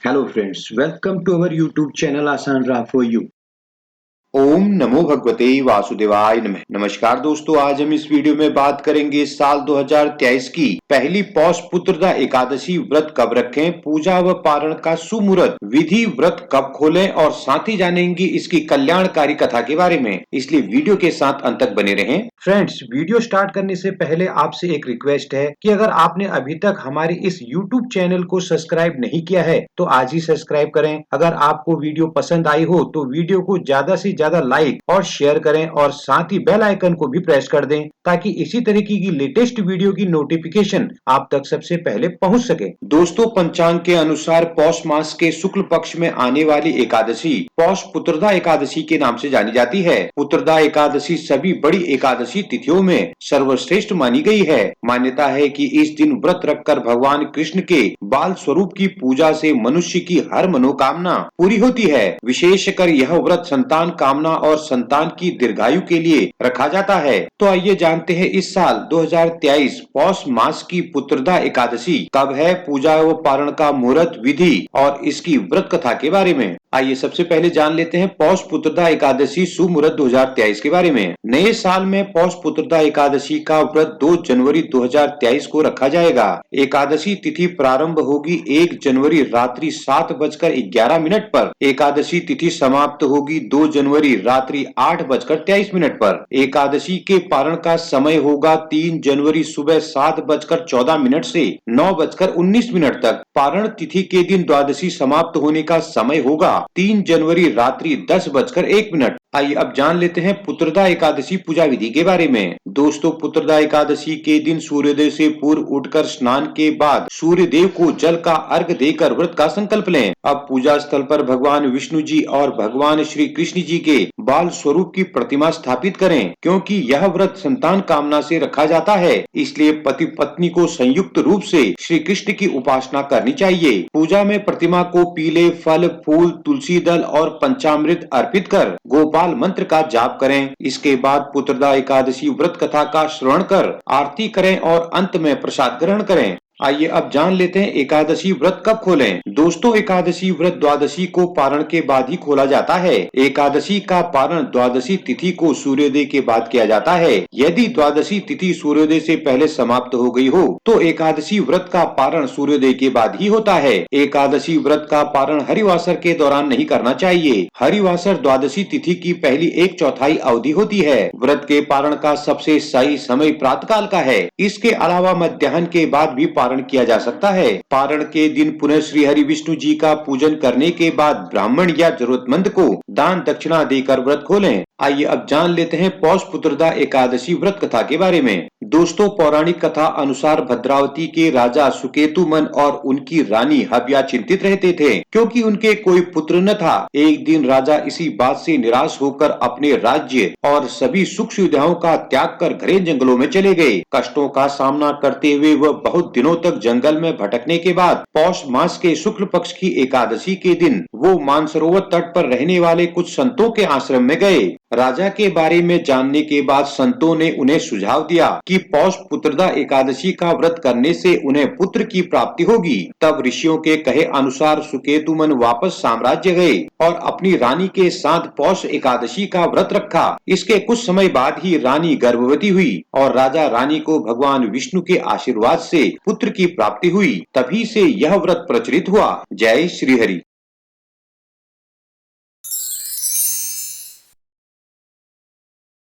Hello friends, welcome to our YouTube channel Asan Ra for you. ओम नमो भगवते वासुदेवाय नमः। नमस्कार दोस्तों, आज हम इस वीडियो में बात करेंगे साल 2023 की पहली पौष पुत्रदा एकादशी व्रत कब रखें, पूजा व पारण का सुमुहूर्त, विधि व्रत कब खोलें और साथ ही जानेंगे इसकी कल्याणकारी कथा के बारे में। इसलिए वीडियो के साथ अंत तक बने रहें। फ्रेंड्स, वीडियो स्टार्ट करने से पहले आपसे एक रिक्वेस्ट है कि अगर आपने अभी तक हमारे इस YouTube चैनल को सब्सक्राइब नहीं किया है तो आज ही सब्सक्राइब करें। अगर आपको वीडियो पसंद आई हो तो वीडियो को ज्यादा से ज्यादा लाइक और शेयर करें और साथ ही बेल आइकन को भी प्रेस कर दें ताकि इसी तरीके की लेटेस्ट वीडियो की नोटिफिकेशन आप तक सबसे पहले पहुंच सके। दोस्तों, पंचांग के अनुसार पौष मास के शुक्ल पक्ष में आने वाली एकादशी पौष पुत्रदा एकादशी के नाम से जानी जाती है। पुत्रदा एकादशी सभी बड़ी एकादशी तिथियों में सर्वश्रेष्ठ मानी गई है। मान्यता है कि इस दिन व्रत रखकर भगवान कृष्ण के बाल स्वरूप की पूजा से मनुष्य की हर मनोकामना पूरी होती है। विशेषकर यह व्रत संतान कामना और संतान की दीर्घायु के लिए रखा जाता है। तो आइए जानते हैं इस साल 2023 पौष मास की पुत्रदा एकादशी कब है, पूजा व पारण का मुहूर्त, विधि और इसकी व्रत कथा के बारे में। आइए सबसे पहले जान लेते हैं पौष पुत्रदा एकादशी सुमुहूर्त 2023 के बारे में। नए साल में पौष पुत्रदा एकादशी का व्रत 2 जनवरी 2023 को रखा जाएगा। एकादशी तिथि प्रारंभ होगी 1 जनवरी रात्रि 7:11 पर। एकादशी तिथि समाप्त होगी 2 जनवरी रात्रि 8:23 पर। एकादशी के पारण का समय होगा 3 जनवरी सुबह 7:14 से 9:19 तक। पारण तिथि के दिन द्वादशी समाप्त होने का समय होगा 3 जनवरी रात्रि 10:01। आइए अब जान लेते हैं पुत्रदा एकादशी पूजा विधि के बारे में। दोस्तों, पुत्रदा एकादशी के दिन सूर्योदय से पूर्व उठकर स्नान के बाद सूर्य देव को जल का अर्घ देकर व्रत का संकल्प लें। अब पूजा स्थल पर भगवान विष्णु जी और भगवान श्री कृष्ण जी के बाल स्वरूप की प्रतिमा स्थापित करें। क्योंकि यह व्रत संतान कामना से रखा जाता है, इसलिए पति पत्नी को संयुक्त रूप से श्री कृष्ण की उपासना करनी चाहिए। पूजा में प्रतिमा को पीले फल, फूल, तुलसी दल और पंचामृत अर्पित कर गोपाल मंत्र का जाप करें। इसके बाद पुत्रदा एकादशी व्रत कथा का श्रवण कर आरती करें और अंत में प्रसाद ग्रहण करें। आइए अब जान लेते हैं एकादशी व्रत कब खोलें। दोस्तों, एकादशी व्रत द्वादशी को पारण के बाद ही खोला जाता है। एकादशी का पारण द्वादशी तिथि को सूर्योदय के बाद किया जाता है। यदि द्वादशी तिथि सूर्योदय से पहले समाप्त हो गई हो तो एकादशी व्रत का पारण सूर्योदय के बाद ही होता है। एकादशी व्रत का पारण हरिवासर के दौरान नहीं करना चाहिए। हरिवासर द्वादशी तिथि की पहली 1/4 अवधि होती है। व्रत के पारण का सबसे सही समय प्रातःकाल का है। इसके अलावा मध्याह्न के बाद भी पारण किया जा सकता है। पारण के दिन पुनः श्री हरि विष्णु जी का पूजन करने के बाद ब्राह्मण या जरूरतमंद को दान दक्षिणा देकर व्रत खोलें। आइए अब जान लेते हैं पौष पुत्रदा एकादशी व्रत कथा के बारे में। दोस्तों, पौराणिक कथा अनुसार भद्रावती के राजा सुकेतुमन और उनकी रानी हव्या चिंतित रहते थे क्योंकि उनके कोई पुत्र न था। एक दिन राजा इसी बात से निराश होकर अपने राज्य और सभी सुख सुविधाओं का त्याग कर घने जंगलों में चले गए। कष्टों का सामना करते हुए वह बहुत दिनों तक जंगल में भटकने के बाद पौष मास के शुक्ल पक्ष की एकादशी के दिन वो मानसरोवर तट पर रहने वाले कुछ संतों के आश्रम में गए। राजा के बारे में जानने के बाद संतों ने उन्हें सुझाव दिया कि पौष पुत्रदा एकादशी का व्रत करने से उन्हें पुत्र की प्राप्ति होगी। तब ऋषियों के कहे अनुसार सुकेतुमन वापस साम्राज्य गए और अपनी रानी के साथ पौष एकादशी का व्रत रखा। इसके कुछ समय बाद ही रानी गर्भवती हुई और राजा रानी को भगवान विष्णु के आशीर्वाद से पुत्र की प्राप्ति हुई। तभी से यह व्रत प्रचलित हुआ। जय श्री हरि।